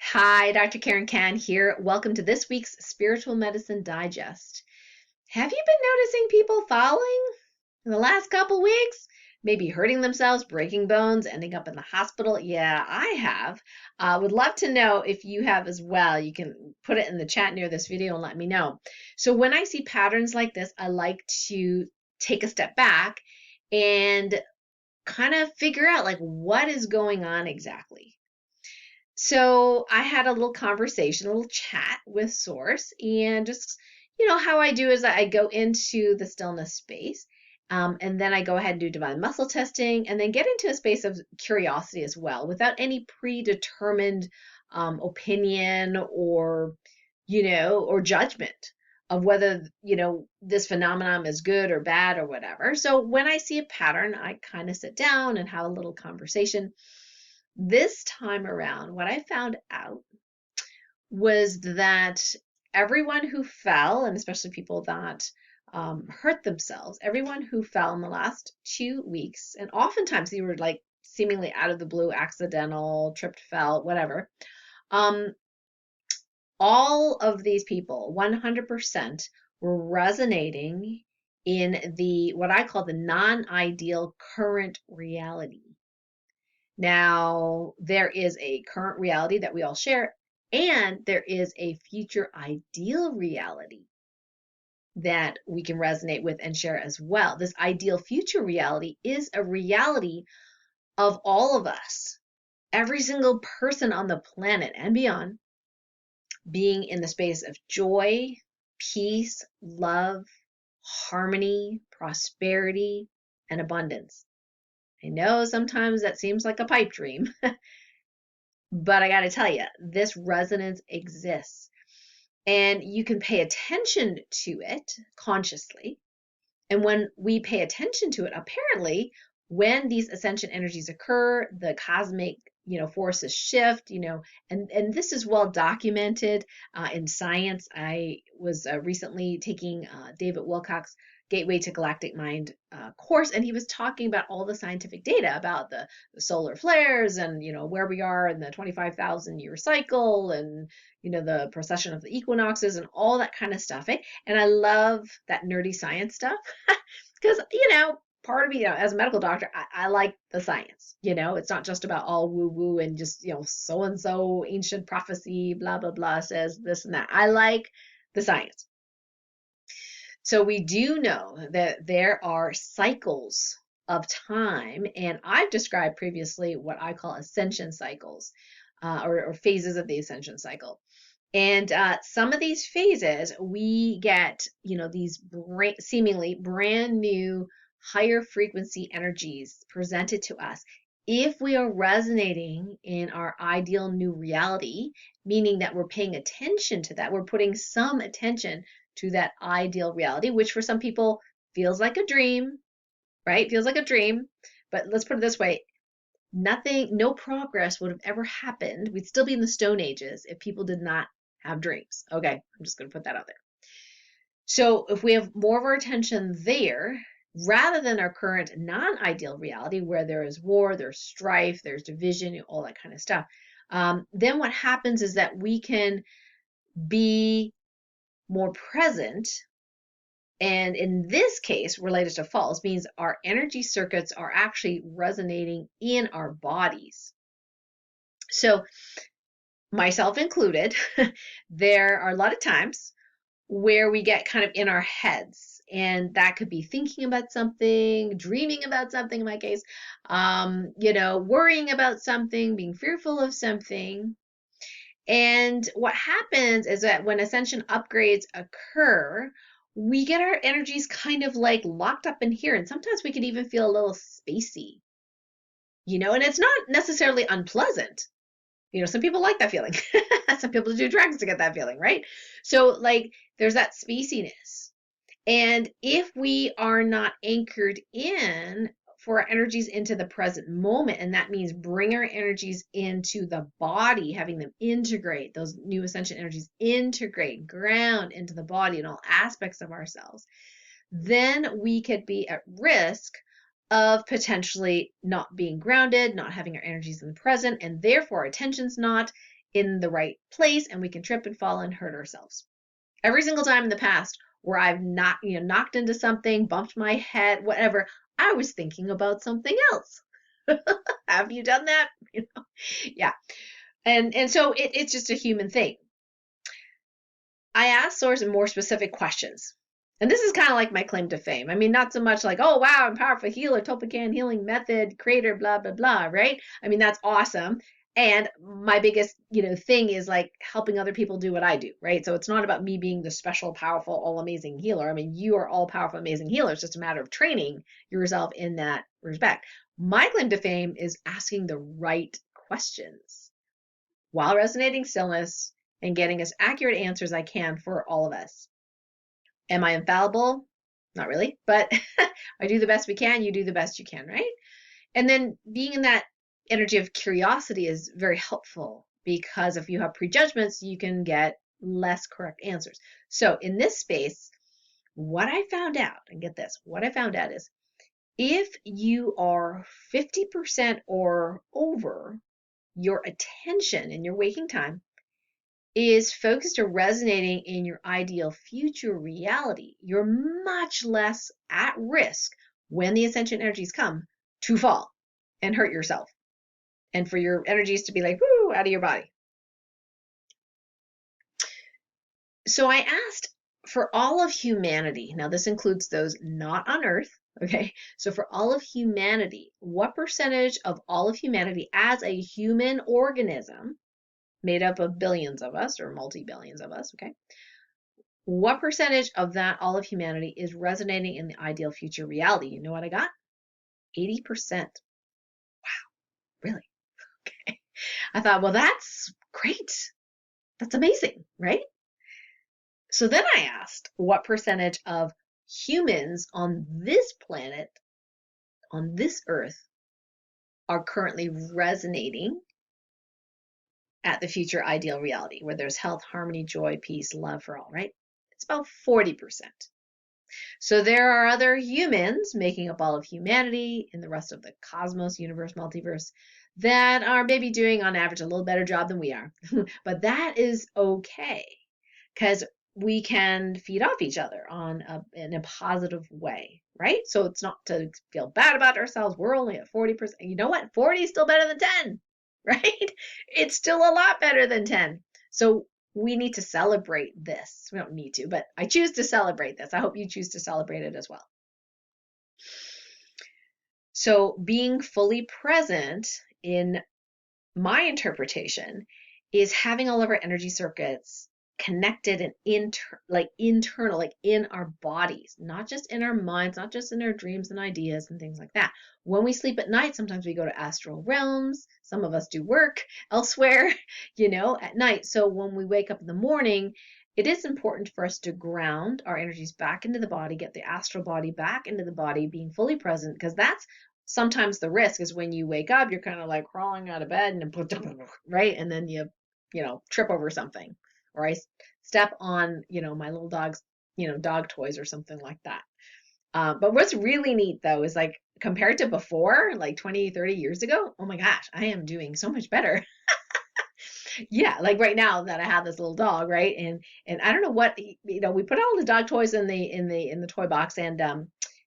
Hi, Dr. Karen Can here. Welcome to this week's Spiritual Medicine Digest. Have you been noticing people falling in the last couple weeks? Maybe hurting themselves, breaking bones, ending up in the hospital? Yeah, I have. Would love to know if you have as well. You can put it in the chat near this video and let me know. So when I see patterns like this, I like to take a step back and kind of figure out like what is going on exactly. So I had a little conversation, a little chat with Source, and just, how I do is I go into the stillness space, and then I go ahead and do divine muscle testing, and then get into a space of curiosity as well, without any predetermined opinion or judgment of whether, this phenomenon is good or bad or whatever. So when I see a pattern, I kind of sit down and have a little conversation. This time around, what I found out was that everyone who fell, and especially people that hurt themselves, everyone who fell in the last 2 weeks, and oftentimes they were like seemingly out of the blue, accidental, tripped, fell, whatever. Um, all of these people, 100%, were resonating in the what I call the non-ideal current reality. Now, there is a current reality that we all share, and there is a future ideal reality that we can resonate with and share as well. This ideal future reality is a reality of all of us, every single person on the planet and beyond, being in the space of joy, peace, love, harmony, prosperity, and abundance. I know sometimes that seems like a pipe dream, but I got to tell you, this resonance exists. And you can pay attention to it consciously. And when we pay attention to it, apparently, when these ascension energies occur, the cosmic, forces shift, and this is well documented in science. I was recently taking David Wilcock's Gateway to Galactic Mind course, and he was talking about all the scientific data about the solar flares and, where we are in the 25,000 year cycle and, the precession of the equinoxes and all that kind of stuff. Eh? And I love that nerdy science stuff because, part of me, as a medical doctor, I like the science. It's not just about all woo woo and just, so and so ancient prophecy, blah, blah, blah says this and that. I like the science. So we do know that there are cycles of time, and I've described previously what I call ascension cycles or phases of the ascension cycle. And some of these phases, we get, these seemingly brand new higher frequency energies presented to us if we are resonating in our ideal new reality, meaning that we're paying attention to that, we're putting some attention to that ideal reality, which for some people feels like a dream, right? Feels like a dream. But let's put it this way, no progress would have ever happened. We'd still be in the Stone Ages if people did not have dreams. Okay, I'm just going to put that out there. So if we have more of our attention there, rather than our current non-ideal reality where there is war, there's strife, there's division, all that kind of stuff, then what happens is that we can be more present. And in this case, related to falls, means our energy circuits are actually resonating in our bodies. So myself included, there are a lot of times where we get kind of in our heads, and that could be thinking about something, dreaming about something in my case, worrying about something, being fearful of something. And what happens is that when ascension upgrades occur, we get our energies kind of like locked up in here, and sometimes we can even feel a little spacey, and it's not necessarily unpleasant. Some people like that feeling. Some people do drugs to get that feeling, right? So, like, there's that spaciness. And if we are not anchored in for our energies into the present moment, and that means bring our energies into the body, having them integrate, those new ascension energies integrate, ground into the body and all aspects of ourselves, then we could be at risk of potentially not being grounded, not having our energies in the present, and therefore our attention's not in the right place, and we can trip and fall and hurt ourselves. Every single time in the past where I've not, knocked into something, bumped my head, whatever, I was thinking about something else. Have you done that? Yeah. And so it's just a human thing. I asked Source more specific questions. And this is kind of like my claim to fame. I mean, not so much like, oh, wow, I'm a powerful healer, Topican healing method, creator, blah, blah, blah, right? I mean, that's awesome. And my biggest, thing is like helping other people do what I do, right? So it's not about me being the special, powerful, all amazing healer. I mean, you are all powerful, amazing healers. It's just a matter of training yourself in that respect. My claim to fame is asking the right questions while resonating stillness and getting as accurate answers as I can for all of us. Am I infallible? Not really, but I do the best we can. You do the best you can, right? And then being in that energy of curiosity is very helpful because if you have prejudgments, you can get less correct answers. So in this space, what I found out, and get this, what I found out is if you are 50% or over, your attention in your waking time is focused or resonating in your ideal future reality, you're much less at risk when the ascension energies come to fall and hurt yourself and for your energies to be like, whoo, out of your body. So I asked for all of humanity, now this includes those not on Earth, okay? So for all of humanity, what percentage of all of humanity as a human organism, made up of billions of us or multi-billions of us, okay? What percentage of that all of humanity is resonating in the ideal future reality? You know what I got? 80%. Wow, really? Okay. I thought, well, that's great. That's amazing, right? So then I asked what percentage of humans on this planet, on this earth, are currently resonating at the future ideal reality where there's health, harmony, joy, peace, love for all, right? It's about 40%. So there are other humans making up all of humanity in the rest of the cosmos, universe, multiverse that are maybe doing on average a little better job than we are. But that is okay because we can feed off each other in a positive way, right? So it's not to feel bad about ourselves. We're only at 40%. You know what? 40 is still better than 10, right? It's still a lot better than 10. So we need to celebrate this. We don't need to, but I choose to celebrate this. I hope you choose to celebrate it as well. So being fully present in my interpretation is having all of our energy circuits connected and internal, like in our bodies, not just in our minds, not just in our dreams and ideas and things like that. When we sleep at night, sometimes we go to astral realms. Some of us do work elsewhere, at night. So when we wake up in the morning, it is important for us to ground our energies back into the body, get the astral body back into the body, being fully present, because that's sometimes the risk is when you wake up, you're kind of like crawling out of bed and right, and then you trip over something, or I step on my little dog's dog toys or something like that. But what's really neat though is like compared to before, like 20-30 years ago, oh my gosh, I am doing so much better. Yeah, like right now that I have this little dog, right? And I don't know what we put all the dog toys in the toy box and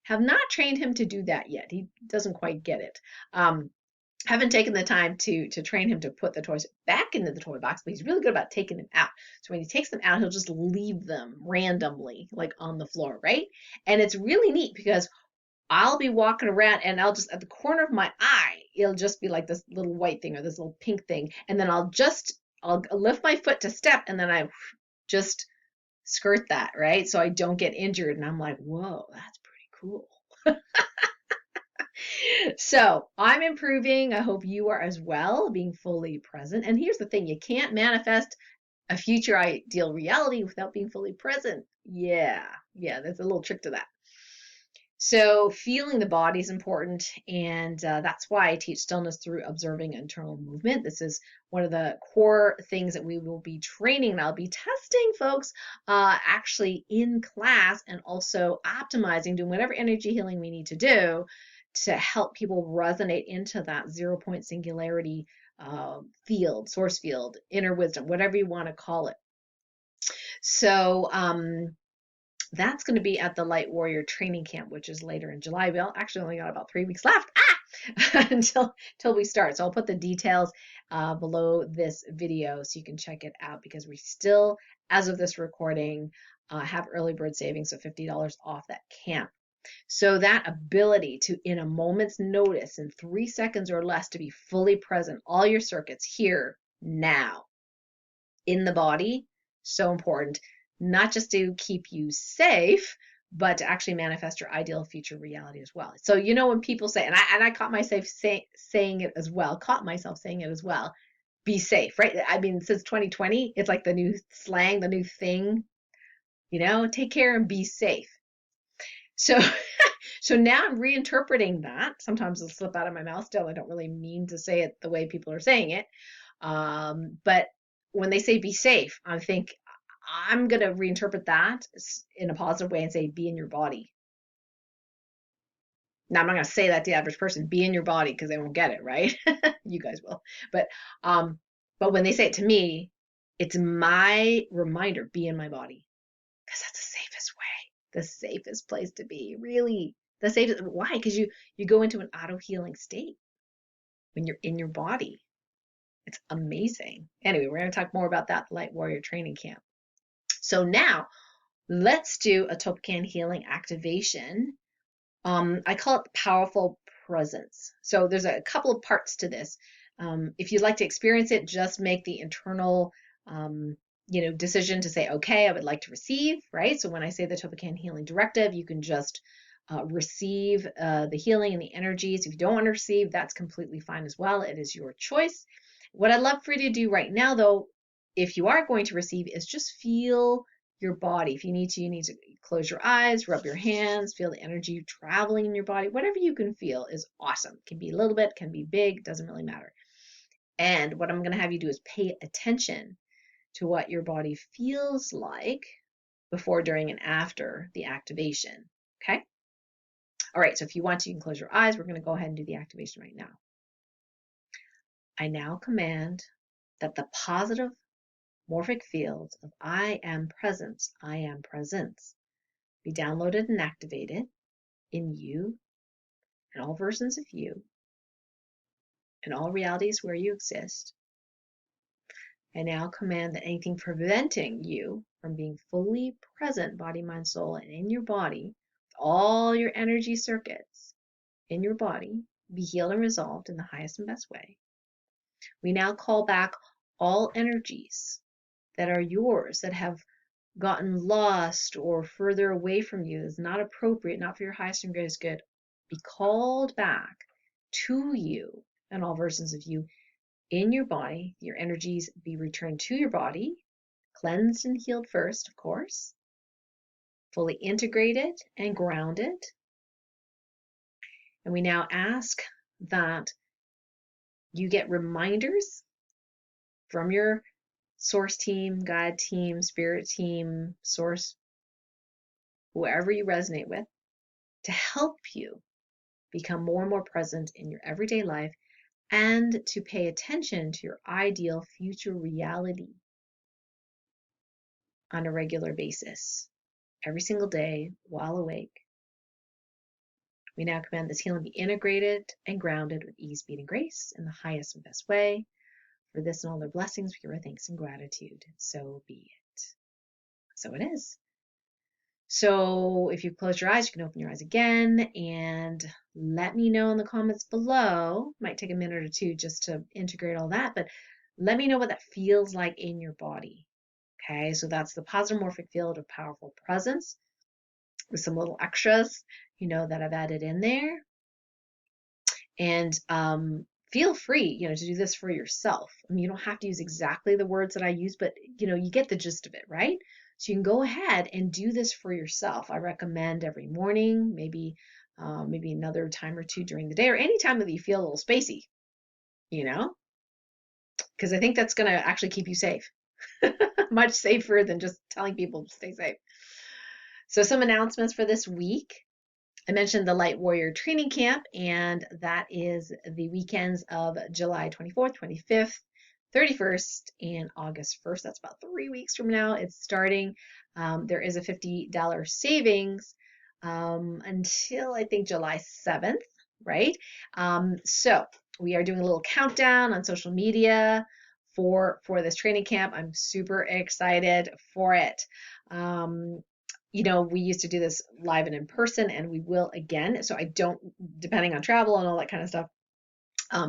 have not trained him to do that yet. He doesn't quite get it. Haven't taken the time to train him to put the toys back into the toy box, but he's really good about taking them out. So when he takes them out, he'll just leave them randomly, like on the floor, right? And it's really neat because I'll be walking around and I'll just, at the corner of my eye, it'll just be like this little white thing or this little pink thing. And then I'll lift my foot to step and then I just skirt that, right? So I don't get injured. And I'm like, whoa, that's pretty cool. So I'm improving. I hope you are as well, being fully present. And here's the thing, you can't manifest a future ideal reality without being fully present. Yeah, there's a little trick to that. So feeling the body is important, and that's why I teach stillness through observing internal movement. This is one of the core things that we will be training, and I'll be testing folks actually in class, and also optimizing, doing whatever energy healing we need to do to help people resonate into that 0 point singularity field, source field, inner wisdom, whatever you want to call it. So that's going to be at the Light Warrior Training Camp, which is later in July. We actually only got about 3 weeks left until we start. So I'll put the details below this video so you can check it out, because we still, as of this recording, have early bird savings of $50 off that camp. So that ability to, in a moment's notice, in 3 seconds or less, to be fully present, all your circuits here, now, in the body, so important, not just to keep you safe, but to actually manifest your ideal future reality as well. So, you know, when people say, and I caught myself saying it as well, be safe, right? I mean, since 2020, it's like the new slang, the new thing, you know, take care and be safe. So, so now I'm reinterpreting that. Sometimes it'll slip out of my mouth still. I don't really mean to say it the way people are saying it. But when they say be safe, I think I'm going to reinterpret that in a positive way and say be in your body. Now, I'm not going to say that to the average person, be in your body, because they won't get it, right? You guys will. But when they say it to me, it's my reminder, be in my body, because that's the safest way, the safest place to be, really. The safest. Why? Because you go into an auto-healing state when you're in your body. It's amazing. Anyway, we're going to talk more about that Light Warrior Training Camp. So now let's do a Topican healing activation. I call it powerful presence. So there's a couple of parts to this. If you'd like to experience it, just make the internal decision to say, okay, I would like to receive, right? So when I say the Topican healing directive, you can just receive the healing and the energies. If you don't want to receive, that's completely fine as well. It is your choice. What I'd love for you to do right now, though, if you are going to receive, is just feel your body. If you need to close your eyes, rub your hands, feel the energy traveling in your body. Whatever you can feel is awesome. It can be a little bit, can be big, doesn't really matter. And what I'm going to have you do is pay attention to what your body feels like before, during, and after the activation. Okay? All right, so if you want to, you can close your eyes. We're going to go ahead and do the activation right now. I now command that the positive morphic fields of I am presence be downloaded and activated in you and all versions of you and all realities where you exist. I now command that anything preventing you from being fully present, body, mind, soul, and in your body, all your energy circuits in your body, be healed and resolved in the highest and best way. We now call back all energies that are yours, that have gotten lost or further away from you, is not appropriate, not for your highest and greatest good, be called back to you and all versions of you in your body. Your energies be returned to your body, cleansed and healed first, of course, fully integrated and grounded. And we now ask that you get reminders from your source team, guide team, spirit team, source, whoever you resonate with, to help you become more and more present in your everyday life and to pay attention to your ideal future reality on a regular basis, every single day while awake. We now command this healing be integrated and grounded with ease, speed, and grace in the highest and best way. For this and all their blessings, we give our thanks and gratitude. So be it. So it is. So if you close your eyes, you can open your eyes again and let me know in the comments below. Might take a minute or two just to integrate all that, but let me know what that feels like in your body. Okay, so that's the positive morphic field of powerful presence with some little extras, that I've added in there. And feel free, to do this for yourself. I mean, you don't have to use exactly the words that I use, but you get the gist of it, right? So you can go ahead and do this for yourself. I recommend every morning, maybe another time or two during the day, or any time that you feel a little spacey, because I think that's going to actually keep you safe. Much safer than just telling people to stay safe. So some announcements for this week. I mentioned the Light Warrior Training Camp, and that is the weekends of July 24th, 25th, 31st, and August 1st. That's about 3 weeks from now. It's starting. There is a $50 savings until I think July 7th, right? So we are doing a little countdown on social media for this training camp. I'm super excited for it. Um, we used to do this live and in person, and we will again. So I don't, depending on travel and all that kind of stuff.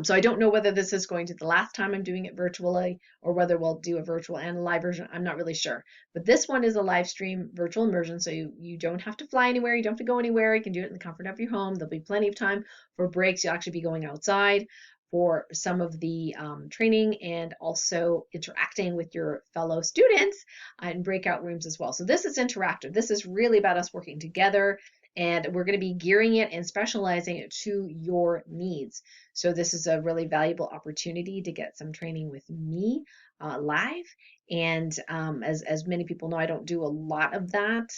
So I don't know whether this is going to the last time I'm doing it virtually or whether we'll do a virtual and a live version. I'm not really sure. But this one is a live stream virtual immersion, so you don't have to fly anywhere. You don't have to go anywhere. You can do it in the comfort of your home. There'll be plenty of time for breaks. You'll actually be going outside for some of the training and also interacting with your fellow students in breakout rooms as well. So this is interactive. This is really about us working together, and we're going to be gearing it and specializing it to your needs. So this is a really valuable opportunity to get some training with me live. And as many people know, I don't do a lot of that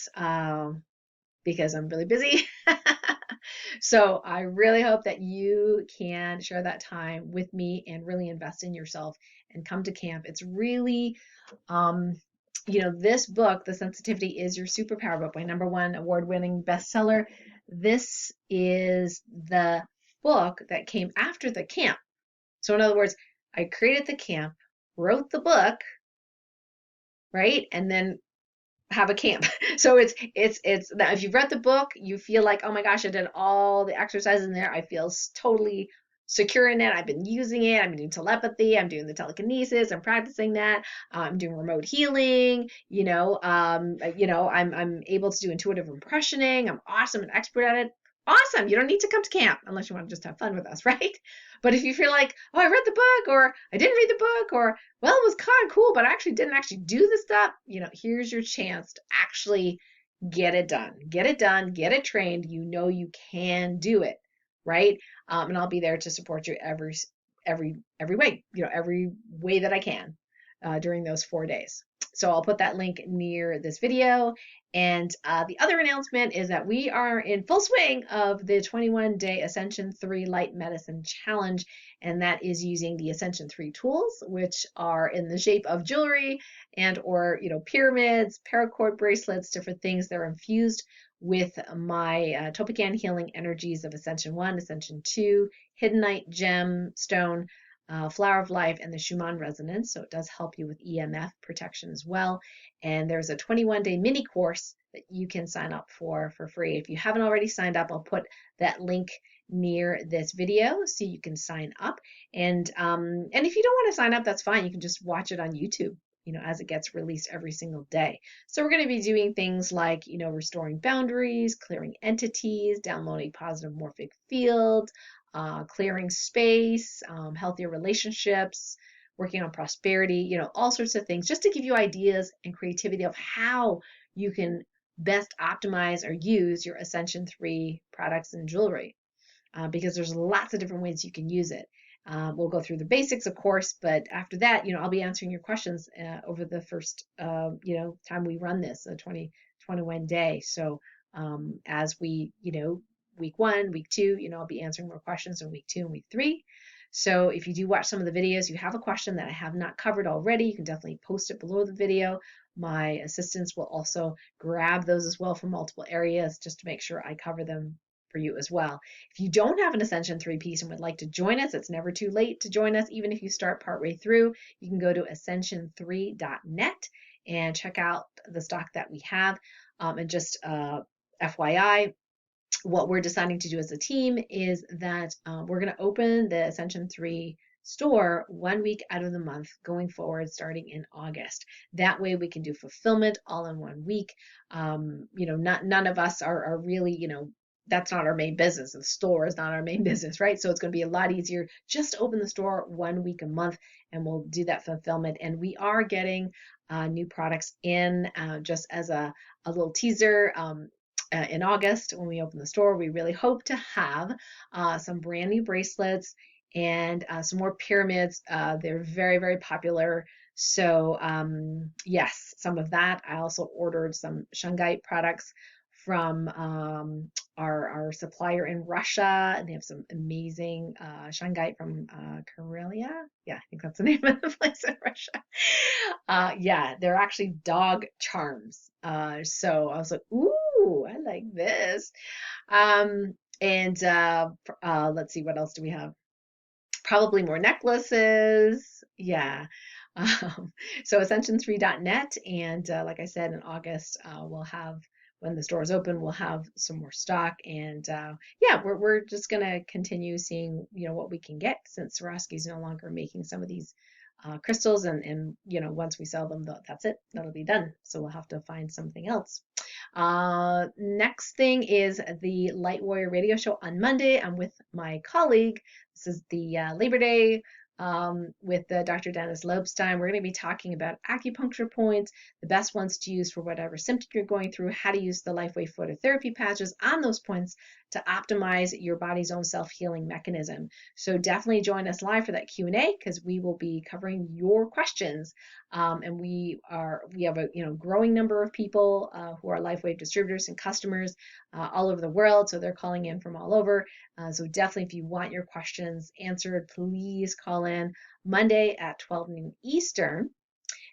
because I'm really busy. So I really hope that you can share that time with me and really invest in yourself and come to camp. It's really, this book, The Sensitivity is Your Superpower book, my #1 award-winning bestseller. This is the book that came after the camp. So in other words, I created the camp, wrote the book, right? And then have a camp. So it's if you've read the book, you feel like, oh my gosh, I did all the exercises in there. I feel totally secure in it. I've been using it. I'm doing telepathy. I'm doing the telekinesis. I'm practicing that. I'm doing remote healing. I'm able to do intuitive impressioning. I'm awesome and expert at it. Awesome. You don't need to come to camp unless you want to just have fun with us, right? But if you feel like, oh, I read the book, or I didn't read the book, or well, it was kind of cool, but I actually didn't actually do the stuff, here's your chance to actually get it done. Get it done, get it trained. You can do it, right? And I'll be there to support you every way, every way that I can during those 4 days. So I'll put that link near this video. And the other announcement is that we are in full swing of the 21-day Ascension 3 Light Medicine Challenge, and that is using the Ascension 3 tools, which are in the shape of jewelry and or pyramids, paracord bracelets, different things that are infused with my Topican healing energies of Ascension 1, Ascension 2, Hiddenite gemstone, Flower of Life, and the Schumann resonance. So it does help you with EMF protection as well. And there's a 21-day mini course that you can sign up for free. If you haven't already signed up, I'll put that link near this video so you can sign up. And if you don't want to sign up, that's fine. You can just watch it on YouTube, as it gets released every single day. So we're going to be doing things like, restoring boundaries, clearing entities, downloading positive morphic fields, clearing space, healthier relationships, working on prosperity, all sorts of things, just to give you ideas and creativity of how you can best optimize or use your Ascension 3 products and jewelry, because there's lots of different ways you can use it. We'll go through the basics, of course, but after that, I'll be answering your questions over the first, time we run this, 21 day. So as we, week 1, week 2, I'll be answering more questions in week 2 and week 3. So if you do watch some of the videos, you have a question that I have not covered already, you can definitely post it below the video. My assistants will also grab those as well from multiple areas just to make sure I cover them for you as well. If you don't have an Ascension 3 piece and would like to join us, it's never too late to join us. Even if you start partway through, you can go to ascension3.net and check out the stock that we have. And just FYI, what we're deciding to do as a team is that we're going to open the Ascension 3 store 1 week out of the month going forward, starting in August. That way we can do fulfillment all in 1 week. None of us are really, that's not our main business. The store is not our main business, right? So it's going to be a lot easier just to open the store 1 week a month, and we'll do that fulfillment. And we are getting new products in, just as a little teaser. In August, when we open the store, we really hope to have some brand new bracelets and some more pyramids. They're very, very popular. So yes, some of that. I also ordered some shungite products from our supplier in Russia, and they have some amazing shungite from Karelia. Yeah, I think that's the name of the place in Russia. Yeah, they're actually dog charms. So I was like, ooh, I like this. And let's see, what else do we have? Probably more necklaces. Yeah. Um, so ascension3.net. And like I said, in August, we'll have, when the stores open, we'll have some more stock. And yeah, we're just going to continue seeing, what we can get, since Swarovski's no longer making some of these crystals. And once we sell them, that's it. That'll be done. So we'll have to find something else. Next thing is the Light Warrior Radio Show on Monday. I'm with my colleague. This is the Labor Day with Dr. Dennis Lobstein. We're going to be talking about acupuncture points, the best ones to use for whatever symptom you're going through, how to use the LifeWave phototherapy patches on those points to optimize your body's own self-healing mechanism. So definitely join us live for that Q&A, because we will be covering your questions. And we have a growing number of people who are LifeWave distributors and customers all over the world. So they're calling in from all over. So definitely, if you want your questions answered, please call in Monday at 12 noon Eastern,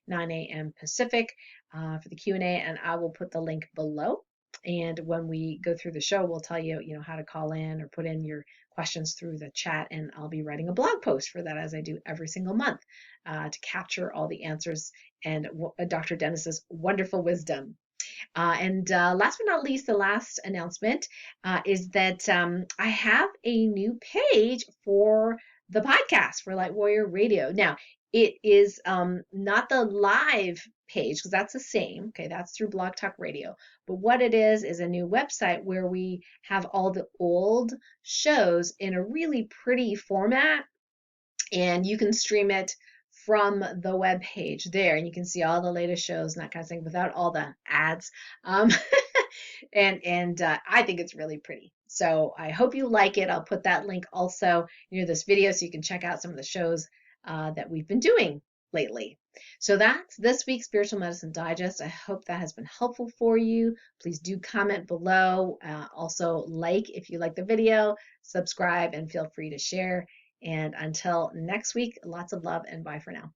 9 a.m. Pacific for the Q&A, and I will put the link below. And when we go through the show, we'll tell you, how to call in or put in your questions through the chat, and I'll be writing a blog post for that, as I do every single month, to capture all the answers and Dr. Dennis's wonderful wisdom. And last but not least, the last announcement is that I have a new page for the podcast for Light Warrior Radio. Now, it is not the live page, because that's the same. Okay, that's through Blog Talk Radio. But what it is a new website where we have all the old shows in a really pretty format, and you can stream it from the web page there, and you can see all the latest shows and that kind of thing without all the ads. And I think it's really pretty. So I hope you like it. I'll put that link also near this video, so you can check out some of the shows that we've been doing lately. So that's this week's Spiritual Medicine Digest. I hope that has been helpful for you. Please do comment below. Also, like if you like the video, subscribe, and feel free to share. And until next week, lots of love, and bye for now.